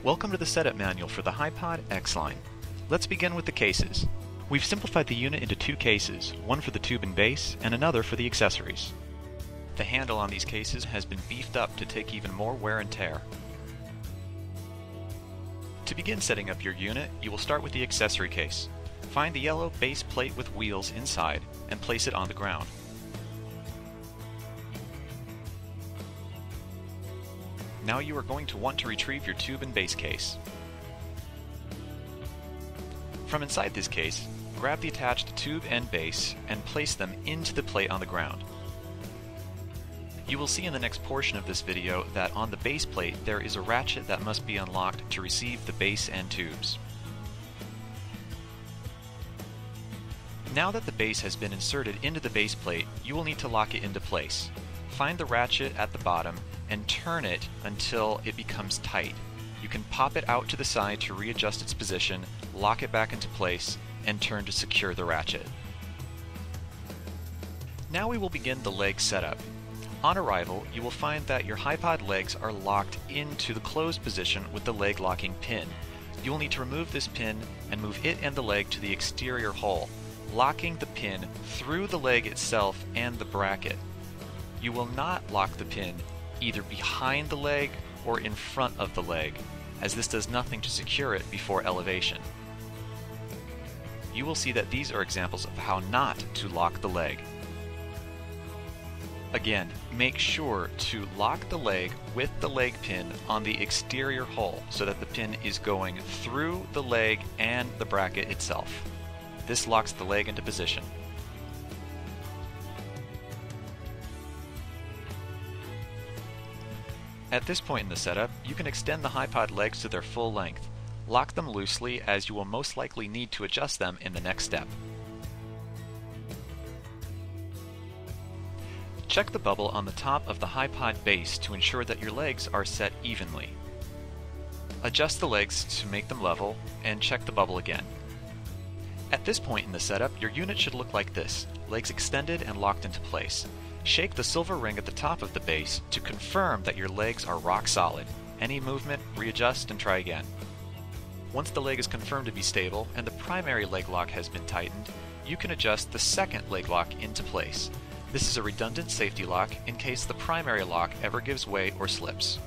Welcome to the setup manual for the HiPod X line. Let's begin with the cases. We've simplified the unit into two cases, one for the tube and base and another for the accessories. The handle on these cases has been beefed up to take even more wear and tear. To begin setting up your unit, you will start with the accessory case. Find the yellow base plate with wheels inside and place it on the ground. Now you are going to want to retrieve your tube and base case. From inside this case, grab the attached tube and base and place them into the plate on the ground. You will see in the next portion of this video that on the base plate there is a ratchet that must be unlocked to receive the base and tubes. Now that the base has been inserted into the base plate, you will need to lock it into place. Find the ratchet at the bottom and turn it until it becomes tight. You can pop it out to the side to readjust its position, lock it back into place, and turn to secure the ratchet. Now we will begin the leg setup. On arrival, you will find that your HiPod legs are locked into the closed position with the leg locking pin. You will need to remove this pin and move it and the leg to the exterior hole, locking the pin through the leg itself and the bracket. You will not lock the pin either behind the leg or in front of the leg, as this does nothing to secure it before elevation. You will see that these are examples of how not to lock the leg. Again, make sure to lock the leg with the leg pin on the exterior hole so that the pin is going through the leg and the bracket itself. This locks the leg into position. At this point in the setup, you can extend the HiPod legs to their full length. Lock them loosely, as you will most likely need to adjust them in the next step. Check the bubble on the top of the HiPod base to ensure that your legs are set evenly. Adjust the legs to make them level, and check the bubble again. At this point in the setup, your unit should look like this, legs extended and locked into place. Shake the silver ring at the top of the base to confirm that your legs are rock solid. Any movement, readjust and try again. Once the leg is confirmed to be stable and the primary leg lock has been tightened, you can adjust the second leg lock into place. This is a redundant safety lock in case the primary lock ever gives way or slips.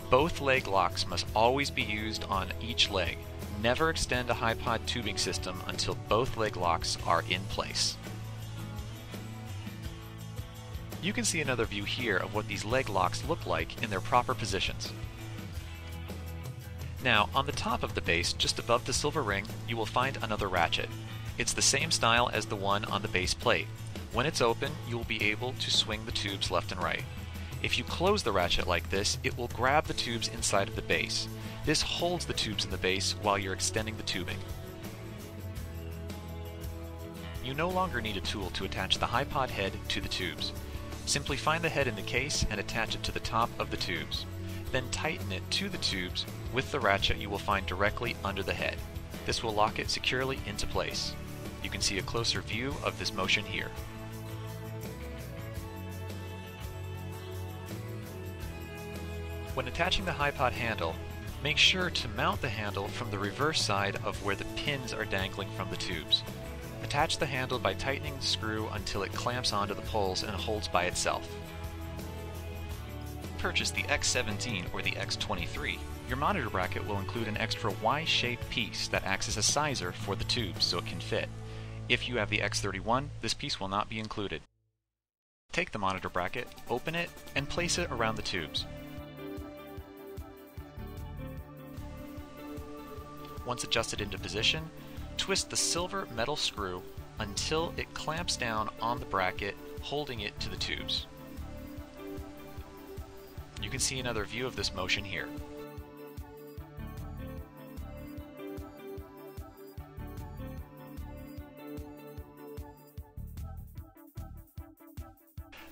Both leg locks must always be used on each leg. Never extend a HiPod tubing system until both leg locks are in place. You can see another view here of what these leg locks look like in their proper positions. Now, on the top of the base, just above the silver ring, you will find another ratchet. It's the same style as the one on the base plate. When it's open, you will be able to swing the tubes left and right. If you close the ratchet like this, it will grab the tubes inside of the base. This holds the tubes in the base while you're extending the tubing. You no longer need a tool to attach the HiPod head to the tubes. Simply find the head in the case and attach it to the top of the tubes. Then tighten it to the tubes with the ratchet you will find directly under the head. This will lock it securely into place. You can see a closer view of this motion here. When attaching the HiPod handle, make sure to mount the handle from the reverse side of where the pins are dangling from the tubes. Attach the handle by tightening the screw until it clamps onto the poles and holds by itself. Purchase the X17 or the X23. Your monitor bracket will include an extra Y-shaped piece that acts as a sizer for the tubes so it can fit. If you have the X31, this piece will not be included. Take the monitor bracket, open it, and place it around the tubes. Once adjusted into position, twist the silver metal screw until it clamps down on the bracket, holding it to the tubes. You can see another view of this motion here.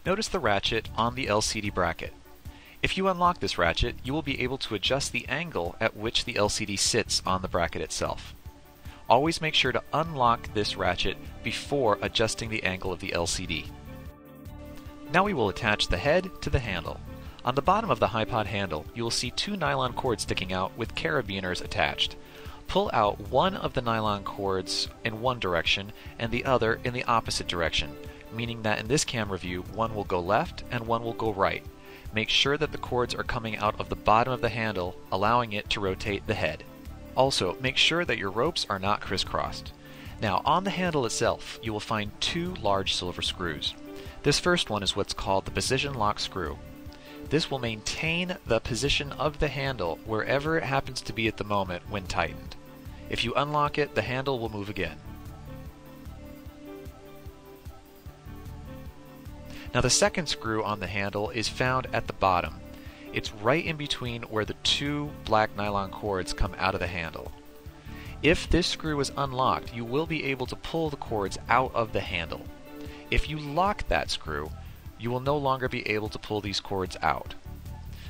Notice the ratchet on the LCD bracket. If you unlock this ratchet, you will be able to adjust the angle at which the LCD sits on the bracket itself. Always make sure to unlock this ratchet before adjusting the angle of the LCD. Now we will attach the head to the handle. On the bottom of the HiPod handle, you will see two nylon cords sticking out with carabiners attached. Pull out one of the nylon cords in one direction and the other in the opposite direction, meaning that in this camera view, one will go left and one will go right. Make sure that the cords are coming out of the bottom of the handle, allowing it to rotate the head. Also, make sure that your ropes are not crisscrossed. Now, on the handle itself, you will find two large silver screws. This first one is what's called the position lock screw. This will maintain the position of the handle wherever it happens to be at the moment when tightened. If you unlock it, the handle will move again. Now, the second screw on the handle is found at the bottom. It's right in between where the two black nylon cords come out of the handle. If this screw is unlocked, you will be able to pull the cords out of the handle. If you lock that screw, you will no longer be able to pull these cords out.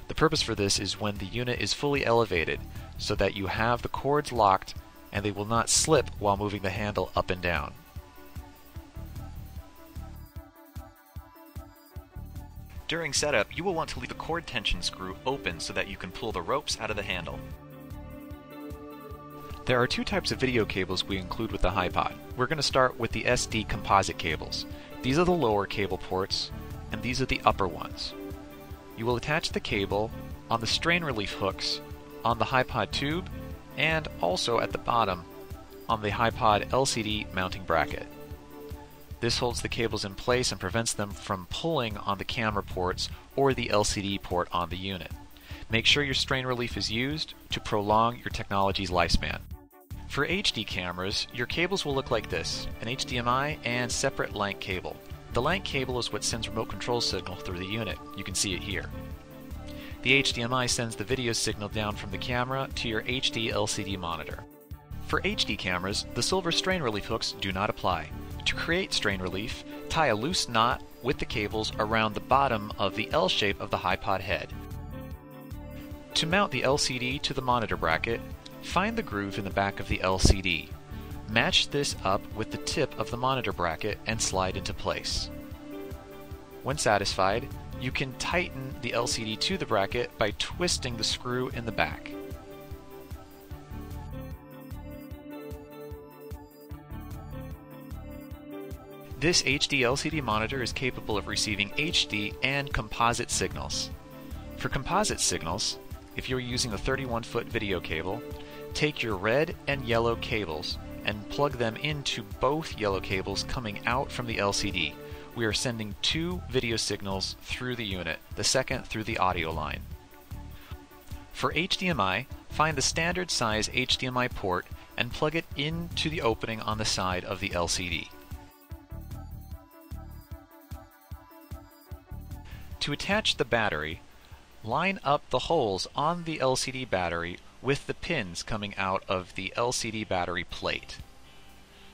The purpose for this is when the unit is fully elevated, so that you have the cords locked and they will not slip while moving the handle up and down. During setup, you will want to leave the cord tension screw open so that you can pull the ropes out of the handle. There are two types of video cables we include with the HiPod. We're going to start with the SD composite cables. These are the lower cable ports, and these are the upper ones. You will attach the cable on the strain relief hooks on the HiPod tube and also at the bottom on the HiPod LCD mounting bracket. This holds the cables in place and prevents them from pulling on the camera ports or the LCD port on the unit. Make sure your strain relief is used to prolong your technology's lifespan. For HD cameras, your cables will look like this: an HDMI and separate LANC cable. The LANC cable is what sends remote control signal through the unit. You can see it here. The HDMI sends the video signal down from the camera to your HD LCD monitor. For HD cameras, the silver strain relief hooks do not apply. To create strain relief, tie a loose knot with the cables around the bottom of the L shape of the HiPod head. To mount the LCD to the monitor bracket, find the groove in the back of the LCD. Match this up with the tip of the monitor bracket and slide into place. When satisfied, you can tighten the LCD to the bracket by twisting the screw in the back. This HD LCD monitor is capable of receiving HD and composite signals. For composite signals, if you're using a 31-foot video cable, take your red and yellow cables and plug them into both yellow cables coming out from the LCD. We are sending two video signals through the unit, the second through the audio line. For HDMI, find the standard size HDMI port and plug it into the opening on the side of the LCD. To attach the battery, line up the holes on the LCD battery with the pins coming out of the LCD battery plate.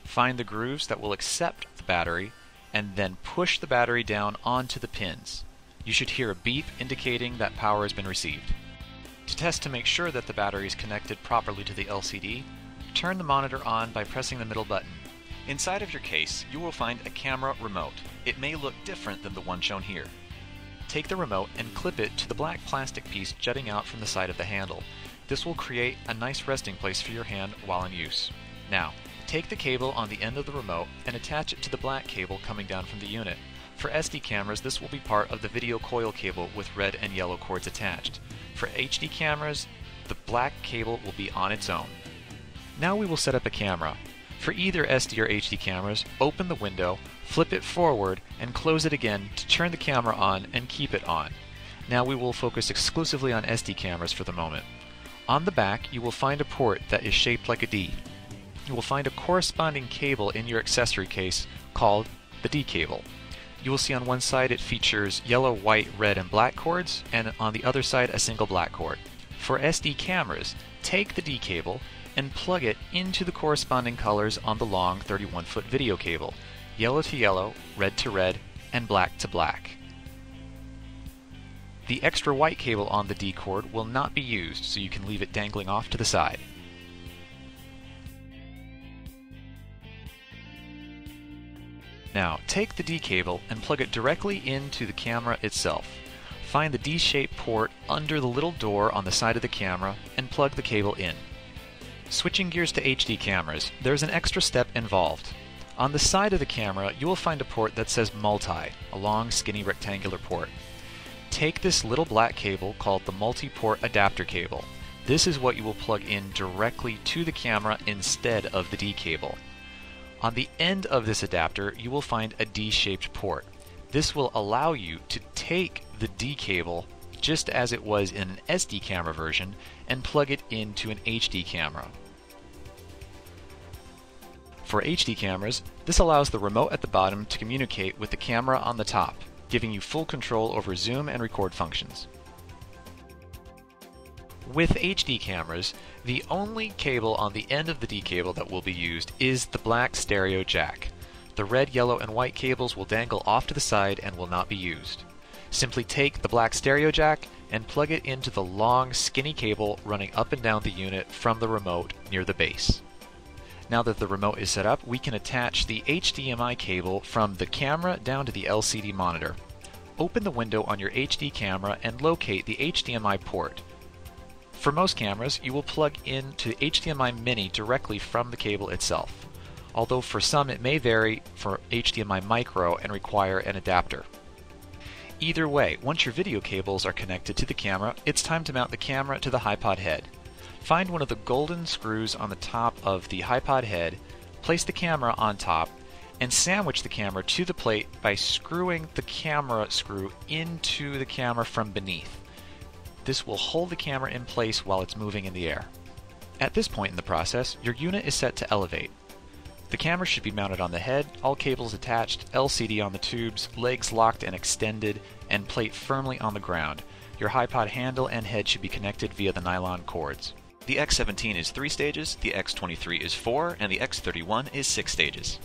Find the grooves that will accept the battery and then push the battery down onto the pins. You should hear a beep indicating that power has been received. To test to make sure that the battery is connected properly to the LCD, turn the monitor on by pressing the middle button. Inside of your case, you will find a camera remote. It may look different than the one shown here. Take the remote and clip it to the black plastic piece jutting out from the side of the handle. This will create a nice resting place for your hand while in use. Now, take the cable on the end of the remote and attach it to the black cable coming down from the unit. For SD cameras, this will be part of the video coil cable with red and yellow cords attached. For HD cameras, the black cable will be on its own. Now we will set up a camera. For either SD or HD cameras, open the window, flip it forward, and close it again to turn the camera on and keep it on. Now we will focus exclusively on SD cameras for the moment. On the back, you will find a port that is shaped like a D. You will find a corresponding cable in your accessory case called the D cable. You will see on one side it features yellow, white, red, and black cords, and on the other side a single black cord. For SD cameras, take the D cable and plug it into the corresponding colors on the long 31-foot video cable: yellow to yellow, red to red, and black to black. The extra white cable on the D cord will not be used, so you can leave it dangling off to the side. Now, take the D cable and plug it directly into the camera itself. Find the D-shaped port under the little door on the side of the camera and plug the cable in. Switching gears to HD cameras, there's an extra step involved. On the side of the camera, you will find a port that says multi, a long skinny rectangular port. Take this little black cable called the multi-port adapter cable. This is what you will plug in directly to the camera instead of the D cable. On the end of this adapter, you will find a D-shaped port. This will allow you to take the D cable just as it was in an SD camera version and plug it into an HD camera. For HD cameras, this allows the remote at the bottom to communicate with the camera on the top, giving you full control over zoom and record functions. With HD cameras, the only cable on the end of the D cable that will be used is the black stereo jack. The red, yellow, and white cables will dangle off to the side and will not be used. Simply take the black stereo jack and plug it into the long, skinny cable running up and down the unit from the remote near the base. Now that the remote is set up, we can attach the HDMI cable from the camera down to the LCD monitor. Open the window on your HD camera and locate the HDMI port. For most cameras, you will plug into HDMI Mini directly from the cable itself, although for some it may vary for HDMI Micro and require an adapter. Either way, once your video cables are connected to the camera, it's time to mount the camera to the HiPod head. Find one of the golden screws on the top of the HiPod head, place the camera on top, and sandwich the camera to the plate by screwing the camera screw into the camera from beneath. This will hold the camera in place while it's moving in the air. At this point in the process, your unit is set to elevate. The camera should be mounted on the head, all cables attached, LCD on the tubes, legs locked and extended, and plate firmly on the ground. Your HiPod handle and head should be connected via the nylon cords. The X17 is 3 stages, the X23 is 4, and the X31 is 6 stages.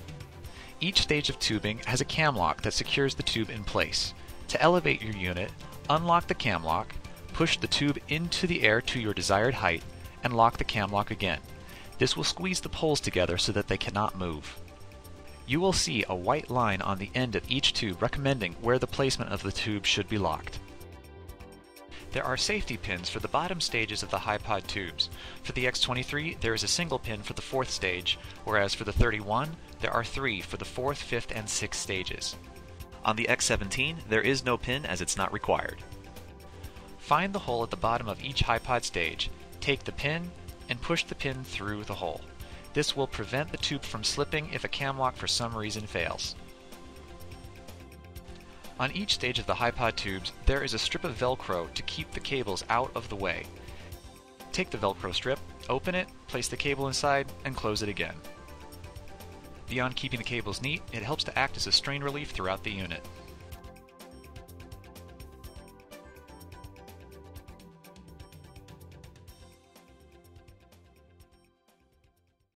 Each stage of tubing has a cam lock that secures the tube in place. To elevate your unit, unlock the cam lock, push the tube into the air to your desired height, and lock the cam lock again. This will squeeze the poles together so that they cannot move. You will see a white line on the end of each tube recommending where the placement of the tube should be locked. There are safety pins for the bottom stages of the HiPod tubes. For the X23, there is a single pin for the 4th stage, whereas for the 31, there are 3 for the 4th, 5th, and 6th stages. On the X17, there is no pin as it's not required. Find the hole at the bottom of each HiPod stage, take the pin, and push the pin through the hole. This will prevent the tube from slipping if a cam lock for some reason fails. On each stage of the HiPod tubes, there is a strip of Velcro to keep the cables out of the way. Take the Velcro strip, open it, place the cable inside, and close it again. Beyond keeping the cables neat, it helps to act as a strain relief throughout the unit.